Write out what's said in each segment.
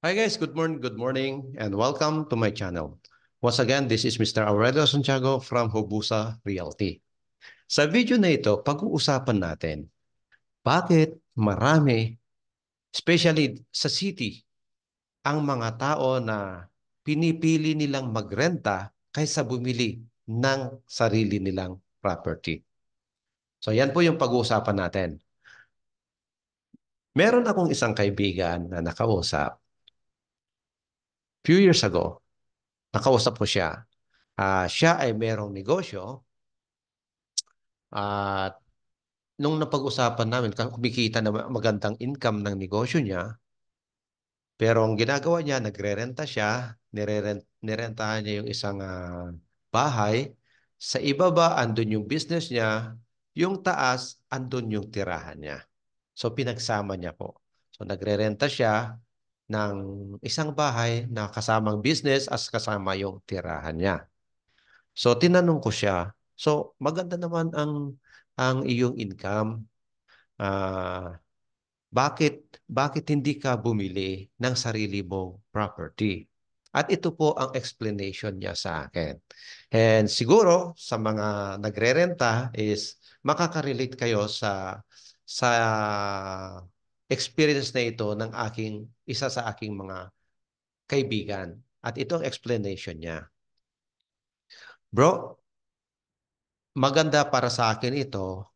Hi guys, good morning, and welcome to my channel. Once again, this is Mr. Aurelio Santiago from Hubusa Realty. Sa video na ito, pag-uusapan natin bakit marami, especially sa city, ang mga tao na pinipili nilang magrenta kaysa bumili ng sarili nilang property. So yan po yung pag-uusapan natin. Meron akong isang kaibigan na nakausap few years ago. Nakausap ko siya. Siya ay merong negosyo at nung napag-usapan namin, kumikita na magandang income ng negosyo niya, pero ang ginagawa niya, nagre-renta siya, nirentahan niya yung isang bahay. Sa ibaba, andun yung business niya. Yung taas, andun yung tirahan niya. So, pinagsama niya po. So, nagre-renta siya ng isang bahay na kasamang business as kasama yung tirahan niya. So, tinanong ko siya, so, maganda naman ang iyong income. Ah, bakit hindi ka bumili ng sarili mong property? At ito po ang explanation niya sa akin. And siguro sa mga nagrerenta is makaka-relate kayo sa experience na ito ng isa sa aking mga kaibigan. At ito ang explanation niya. Bro, maganda para sa akin ito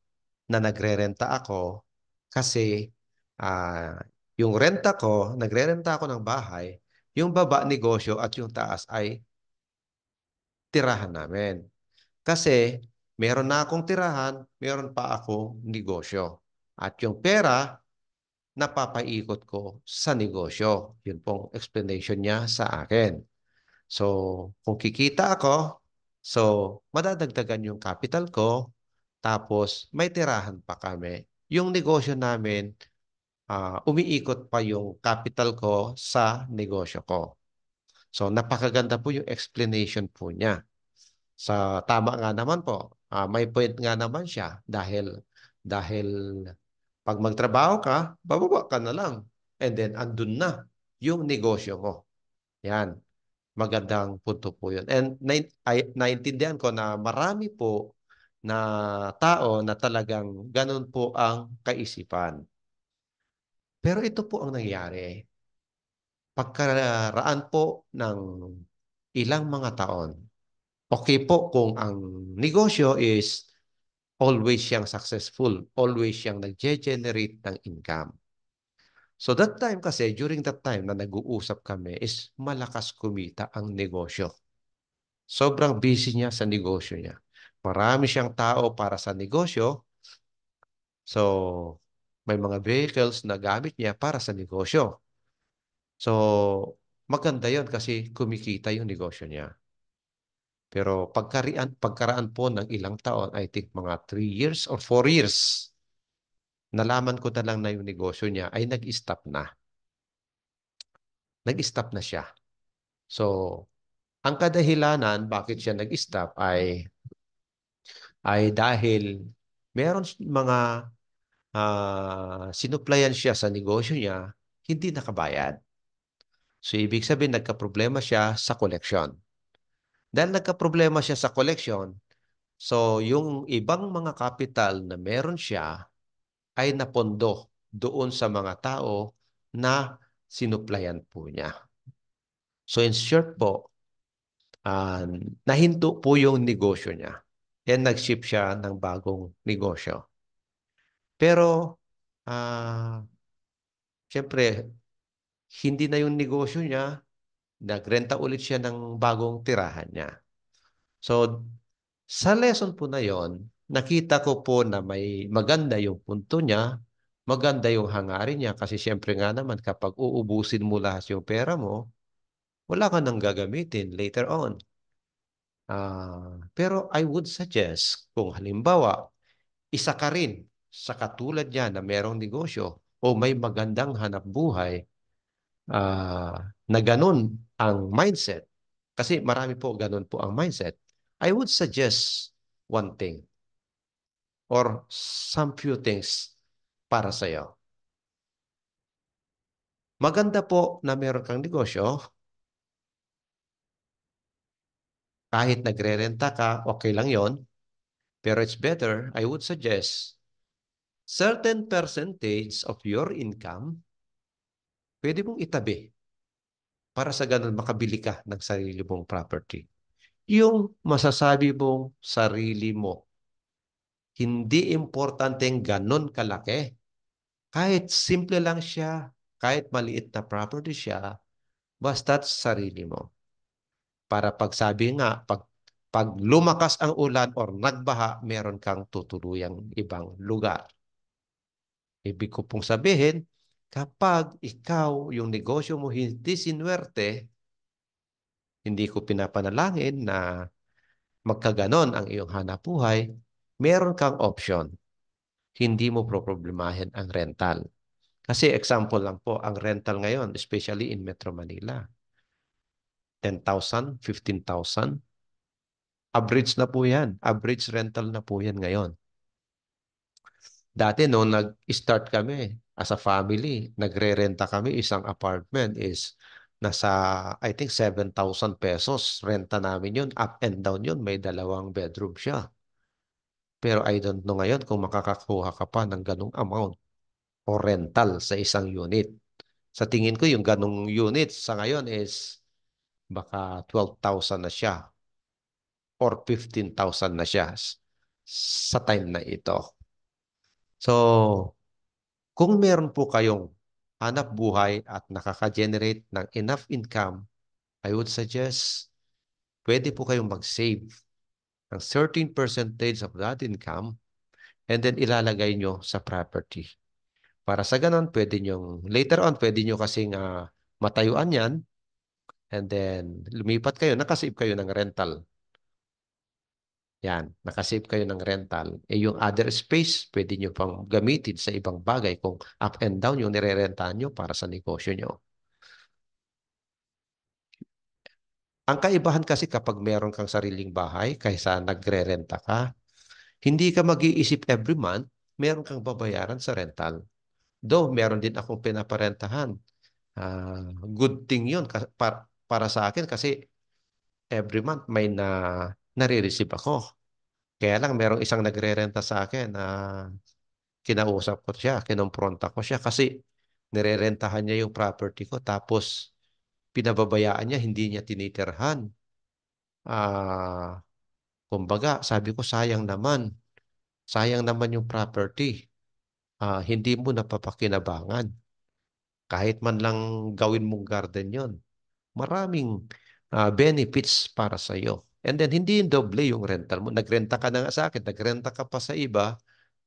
na nagrerenta ako kasi ah, yung renta ko, nagrerenta ako ng bahay, yung baba negosyo at yung taas ay tirahan namin. Kasi meron na akong tirahan, meron pa akong negosyo. At yung pera, napapaikot ko sa negosyo. Yun pong explanation niya sa akin. So, kung kikita ako, so madadagdagan yung capital ko, tapos may tirahan pa kami. Yung negosyo namin, umiikot pa yung capital ko sa negosyo ko. So, napakaganda po yung explanation po niya. Sa tama nga naman po, may point nga naman siya dahil pag magtrabaho ka, bababa ka na lang. And then, andun na yung negosyo mo. Yan. Magandang punto po yun. And naintindihan ko na marami po na tao na talagang ganun po ang kaisipan. Pero ito po ang nangyari. Pagkaraan po ng ilang mga taon, okay po kung ang negosyo is always siyang successful, always siyang nag-generate ng income. So that time kasi, during that time na nag-uusap kami is malakas kumita ang negosyo. Sobrang busy niya sa negosyo niya. Marami siyang tao para sa negosyo. So, may mga vehicles na gamit niya para sa negosyo. So, maganda yon kasi kumikita yung negosyo niya. Pero pagkaraan po ng ilang taon, I think mga 3 years or 4 years, nalaman ko na lang na yung negosyo niya ay nag-stop na. Nag-stop na siya. So, ang kadahilanan bakit siya nag-stop ay dahil meron mga sinuplayan siya sa negosyo niya, hindi nakabayad. So, ibig sabihin, nagka-problema siya sa koleksyon. Dahil nagka-problema siya sa koleksyon, so yung ibang mga kapital na meron siya ay napondo doon sa mga tao na sinuplayan po niya. So, in short po, uh, nahinto po yung negosyo niya. And nag-ship siya ng bagong negosyo. Pero, syempre, hindi na yung negosyo niya, nagrenta ulit siya ng bagong tirahan niya. So, sa lesson po na yon, nakita ko po na may maganda yung punto niya, maganda yung hangarin niya kasi siyempre nga naman kapag uubusin mo lahat yung pera mo, wala ka nang gagamitin later on. Pero I would suggest kung halimbawa, isa ka rin sa katulad niya na merong negosyo o may magandang hanap buhay, na ganun ang mindset, kasi marami po ganun po ang mindset, I would suggest one thing or some few things para sa iyo. Maganda po na meron kang negosyo, kahit nagre-renta ka, okay lang yon. Pero it's better, I would suggest, certain percentage of your income, pwede mong itabi para sa ganun makabili ka ng sarili mong property. Yung masasabi mong sarili mo, hindi importanteng ganun kalaki. Kahit simple lang siya, kahit maliit na property siya, basta't sarili mo. Para pagsabi nga, pag lumakas ang ulan or nagbaha, meron kang tutuluyang ibang lugar. Ibig ko pong sabihin, kapag ikaw, yung negosyo mo hindi sinwerte, hindi ko pinapanalangin na magkaganon ang iyong hanapbuhay, meron kang option. Hindi mo problemahin ang rental. Kasi example lang po, ang rental ngayon, especially in Metro Manila, 10,000, 15,000. Average na po yan. Average rental na po yan ngayon. Dati no, nag-start kami as a family, nagre-renta kami isang apartment is nasa, I think, 7,000 pesos. Renta namin yun. Up and down yun. May dalawang bedroom siya. Pero I don't know ngayon kung makakakuha ka pa ng ganong amount o rental sa isang unit. Sa tingin ko, yung ganong unit sa ngayon is baka 12,000 na siya or 15,000 na siya sa time na ito. So, kung meron po kayong hanap buhay at nakaka-generate ng enough income, I would suggest pwede po kayong mag-save ng certain percentage of that income and then ilalagay nyo sa property. Para sa ganon, pwede nyo, later on, pwede nyo kasing matayuan yan and then lumipat kayo, nakasave kayo ng rental. Yan, nakasave kayo ng rental. Eh yung other space, pwede nyo pang gamitin sa ibang bagay kung up and down yung nirerentahan nyo para sa negosyo nyo. Ang kaibahan kasi kapag meron kang sariling bahay kaysa nagre-renta ka, hindi ka mag-iisip every month, meron kang babayaran sa rental. Though meron din akong pinaparentahan. Good thing yun para sa akin kasi every month may nare-receive ako. Kaya lang merong isang nagre-renta sa akin na kinausap ko siya, kinompronta ko siya kasi nirerentahan niya yung property ko tapos pinababayaan niya, hindi niya tinitirhan. Ah, kumbaga, sabi ko sayang naman yung property. Hindi mo napapakinabangan. Kahit man lang gawin mong garden yon, maraming benefits para sa iyo. And then, hindi yung doble yung rental mo. Nagrenta ka na nga sa akin, nagrenta ka pa sa iba,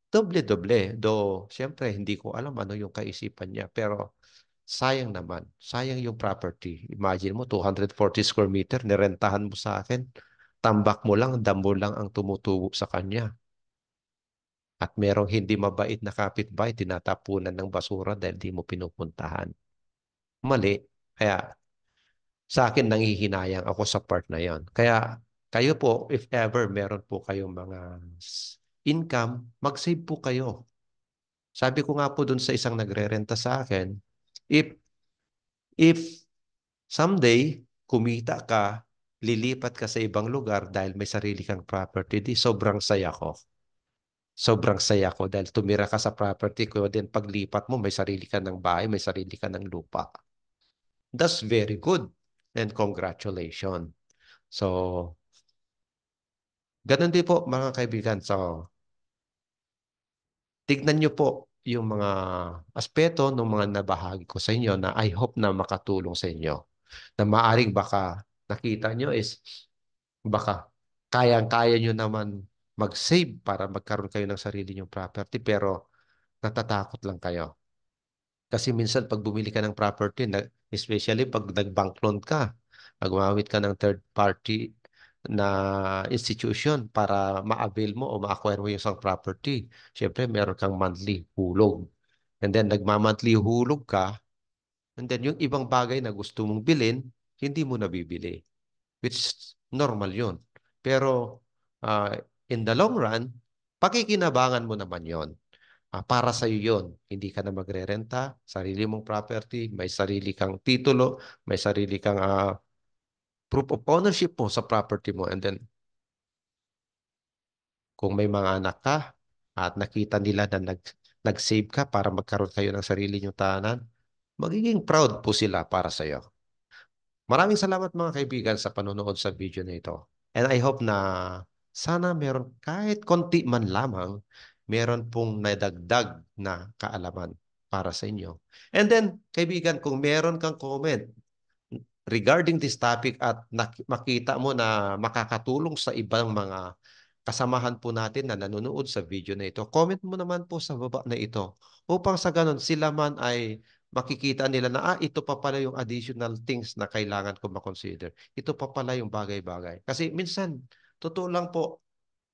doble-doble. Do, siyempre, hindi ko alam ano yung kaisipan niya. Pero, sayang naman. Sayang yung property. Imagine mo, 240 square meter, nirentahan mo sa akin. Tambak mo lang, damo lang ang tumutubo sa kanya. At merong hindi mabait na kapitbahay, tinatapunan ng basura dahil di mo pinupuntahan. Mali. Kaya sa akin nanghihinayang ako sa part na yon. Kaya kayo po, if ever meron po kayong mga income, mag-save po kayo. Sabi ko nga po dun sa isang nagre-renta sa akin, if if someday kumita ka, lilipat ka sa ibang lugar dahil may sarili kang property, di sobrang saya ko. Sobrang saya ko dahil tumira ka sa property ko din paglipat mo may sarili ka ng bahay, may sarili ka ng lupa. That's very good and congratulations. So, ganun din po mga kaibigan. So, tignan nyo po yung mga aspeto ng mga nabahagi ko sa inyo na I hope na makatulong sa inyo. Na maaring baka nakita nyo is baka kayang-kaya nyo naman mag-save para magkaroon kayo ng sarili nyong property pero natatakot lang kayo. Kasi minsan pag bumili ka ng property, especially pag nag-bank loan ka, gumamit ka ng third party na institution para ma-avail mo o ma-acquire mo yung isang property. Siyempre, meron kang monthly hulog. And then, nagma-monthly hulog ka, and then yung ibang bagay na gusto mong bilhin, hindi mo nabibili. Which is normal yun. Pero, in the long run, pakikinabangan mo naman yon. Para sa iyo yun. Hindi ka na magrerenta, sarili mong property, may sarili kang titulo, may sarili kang proof of ownership mo sa property mo. And then, kung may mga anak ka at nakita nila na nag-save ka para magkaroon kayo ng sarili niyong tahanan, magiging proud po sila para sa iyo. Maraming salamat mga kaibigan sa panonood sa video na ito. And I hope na sana meron kahit konti man lamang, meron pong nadagdag na kaalaman para sa inyo. And then, kaibigan, kung meron kang comment regarding this topic at makita mo na makakatulong sa ibang mga kasamahan po natin na nanonood sa video na ito, comment mo naman po sa baba na ito upang sa ganun sila man ay makikita nila na ito pa pala yung additional things na kailangan ko makonsider. Ito pa pala yung bagay-bagay. Kasi minsan, totoo lang po,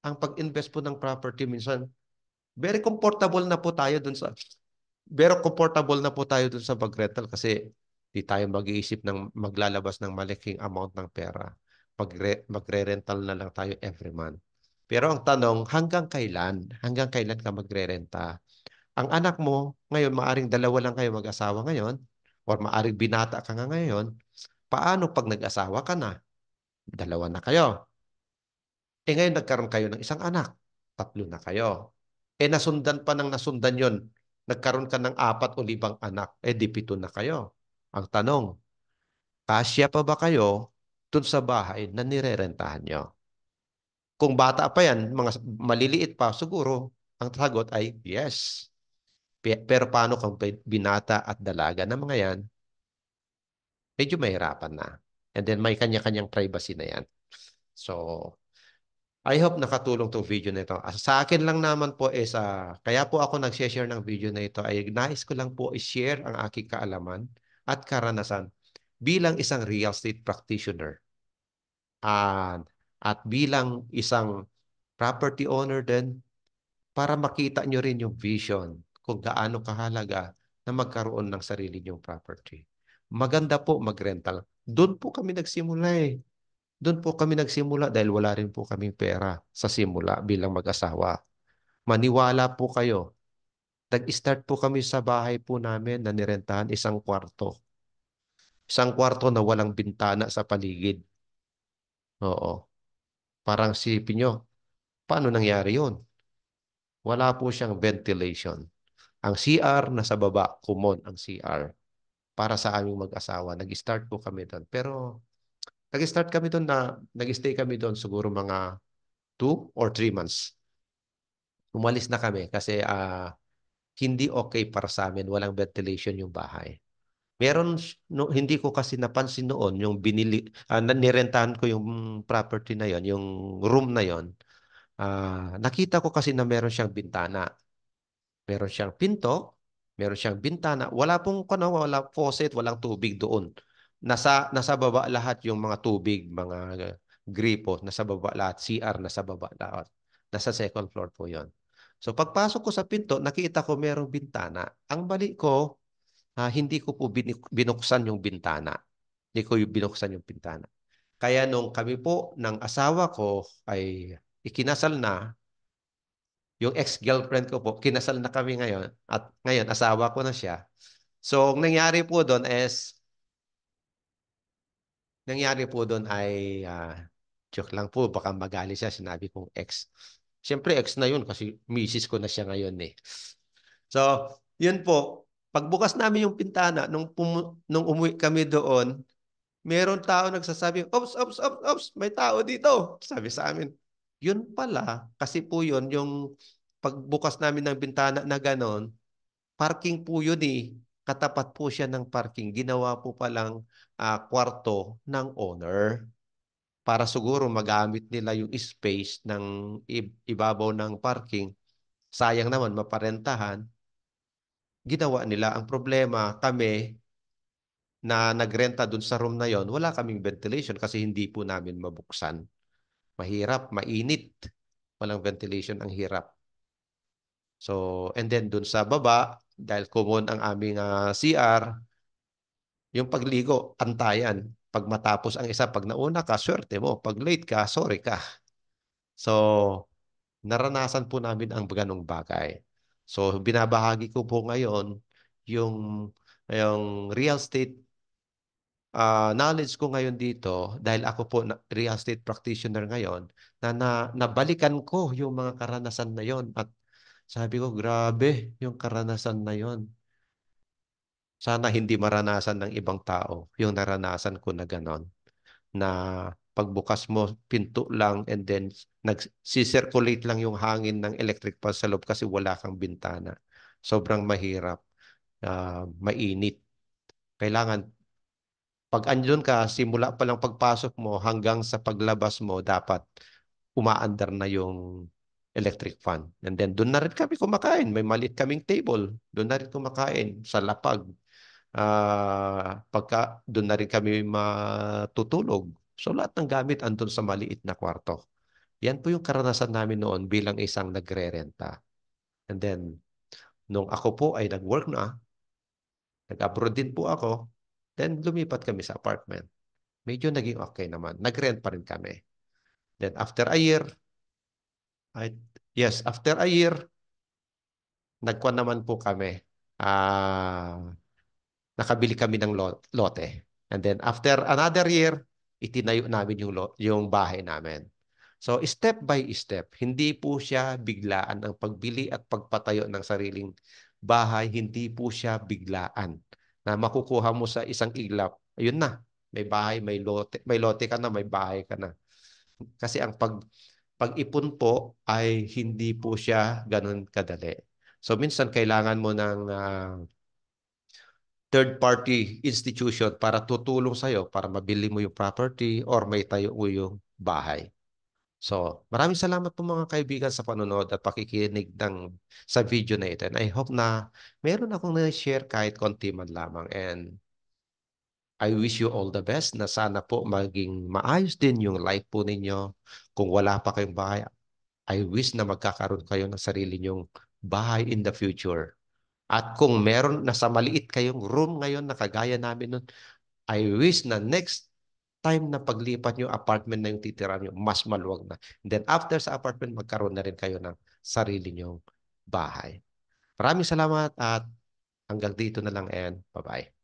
ang pag-invest po ng property minsan, very comfortable na po tayo dun sa very comfortable na po tayo dun sa pag-rental kasi di tayo mag-iisip ng maglalabas ng malaking amount ng pera. Magre-rental na lang tayo every month. Pero ang tanong, hanggang kailan? Hanggang kailan ka magre-renta? Ang anak mo, ngayon, maaring dalawa lang kayo mag-asawa ngayon, or maaring binata ka nga ngayon, paano pag nag-asawa ka na? Dalawa na kayo. Ngayon nagkaroon kayo ng isang anak. Tatlo na kayo. Nasundan pa ng nasundan yon. Nagkaroon ka ng 4 o 5 anak. Di 7 na kayo. Ang tanong, kasya pa ba kayo dun sa bahay na nirerentahan nyo? Kung bata pa yan, mga maliliit pa, siguro, ang sagot ay yes. Pero paano kung binata at dalaga na mga yan, medyo mahirapan na. And then may kanya-kanyang privacy na yan. So, I hope nakatulong tong video na ito. Sa akin lang naman po kaya po ako nag-share ng video na ito ay nais ko lang po i-share ang aking kaalaman at karanasan bilang isang real estate practitioner at bilang isang property owner din para makita nyo rin yung vision kung gaano kahalaga na magkaroon ng sarili nyong property. Maganda po mag-rental. Doon po kami nagsimula eh. Doon po kami nagsimula dahil wala rin po kaming pera sa simula bilang mag-asawa. Maniwala po kayo. Nag-start po kami sa bahay po namin na nirentahan 1 kwarto. 1 kwarto na walang bintana sa paligid. Oo. Parang sipin nyo, paano nangyari yun? Wala po siyang ventilation. Ang CR nasa baba, common ang CR. Para sa aming mag-asawa, nag-start po kami doon. Pero nag-start kami doon nag-stay kami doon siguro mga 2 or 3 months. Umalis na kami kasi hindi okay para sa amin. Walang ventilation yung bahay. Meron, no, hindi ko kasi napansin noon yung nirentahan ko yung property na yon, yung room na yon. Nakita ko kasi na meron siyang bintana. Meron siyang pinto, meron siyang bintana. Wala faucet, walang tubig doon. Nasa baba lahat yung mga tubig, mga gripo, nasa baba lahat, CR nasa baba lahat. Nasa second floor po 'yon. So pagpasok ko sa pinto, nakita ko merong bintana. Ang bali ko, hindi ko po binuksan yung bintana. Hindi ko binuksan yung bintana. Kaya nung kami po ng asawa ko ay ikinasal na, yung ex-girlfriend ko po, kinasal na kami ngayon at ngayon asawa ko na siya. So, nangyari po doon ay joke lang po, baka magali siya, sinabi kong ex. Siyempre ex na yun kasi misis ko na siya ngayon eh. So, yun po. Pagbukas namin yung pintana, nung umuwi kami doon, meron tao nagsasabi, ops, ops, ops, ops, may tao dito. Sabi sa amin, yun pala, kasi po yun, yung pagbukas namin ng bintana na ganon, parking po yun eh. Katapat po siya ng parking. Ginawa po palang kwarto ng owner para siguro magamit nila yung space ng ibabaw ng parking. Sayang naman, maparentahan. Ginawa nila. Ang problema, kami na nagrenta dun sa room na yon, wala kaming ventilation kasi hindi po namin mabuksan. Mahirap, mainit. Walang ventilation, ang hirap. So, and then dun sa baba, dahil common ang aming CR, yung pagligo, antayan. Pag matapos ang isa, pag nauna ka, swerte mo. Pag late ka, sorry ka. So, naranasan po namin ang ganong bagay. So binabahagi ko po ngayon yung real estate knowledge ko ngayon dito dahil ako po real estate practitioner ngayon nabalikan ko yung mga karanasan na yon at sabi ko grabe yung karanasan na yon. Sana hindi maranasan ng ibang tao yung naranasan ko na ganon na pagbukas mo pinto lang and then nagsisirculate lang yung hangin ng electric fan sa loob kasi wala kang bintana. Sobrang mahirap, mainit. Kailangan pag andun ka, simula pa lang pagpasok mo hanggang sa paglabas mo, dapat umaandar na yung electric fan. And then doon na rin kami kumakain. May maliit kaming table. Doon na rin kumakain sa lapag. Pagka doon na rin kami matutulog. So lahat ng gamit andun sa maliit na kwarto. Yan po yung karanasan namin noon bilang isang nagre-renta. And then, nung ako po ay nag-work na, nag-abroad din po ako, then lumipat kami sa apartment. Medyo naging okay naman. Nag-rent pa rin kami. Then after a year, I, yes, after a year, nagkuhan naman po kami. Ah, nakabili kami ng lote. And then after another year, itinayo namin yung bahay namin. So step by step, hindi po siya biglaan ang pagbili at pagpatayo ng sariling bahay, hindi po siya biglaan na makukuha mo sa isang iglap. Ayun na, may bahay, may lote ka na, may bahay ka na. Kasi ang pag-ipon po ay hindi po siya ganun kadali. So minsan kailangan mo ng third-party institution para tutulong sa'yo para mabili mo yung property or may tayo mo yung bahay. So, maraming salamat po mga kaibigan sa panonood at pakikinig sa video na ito. And I hope na meron akong na-share kahit konti man lamang. And I wish you all the best na sana po maging maayos din yung life po ninyo. Kung wala pa kayong bahay, I wish na magkakaroon kayo ng sarili nyong bahay in the future. At kung meron nasa maliit kayong room ngayon na kagaya namin nun, I wish na next time na paglipat nyo, apartment na yung titira nyo, mas maluwag na. And then after sa apartment, magkaroon na rin kayo ng sarili nyong bahay. Maraming salamat at hanggang dito na lang and bye-bye.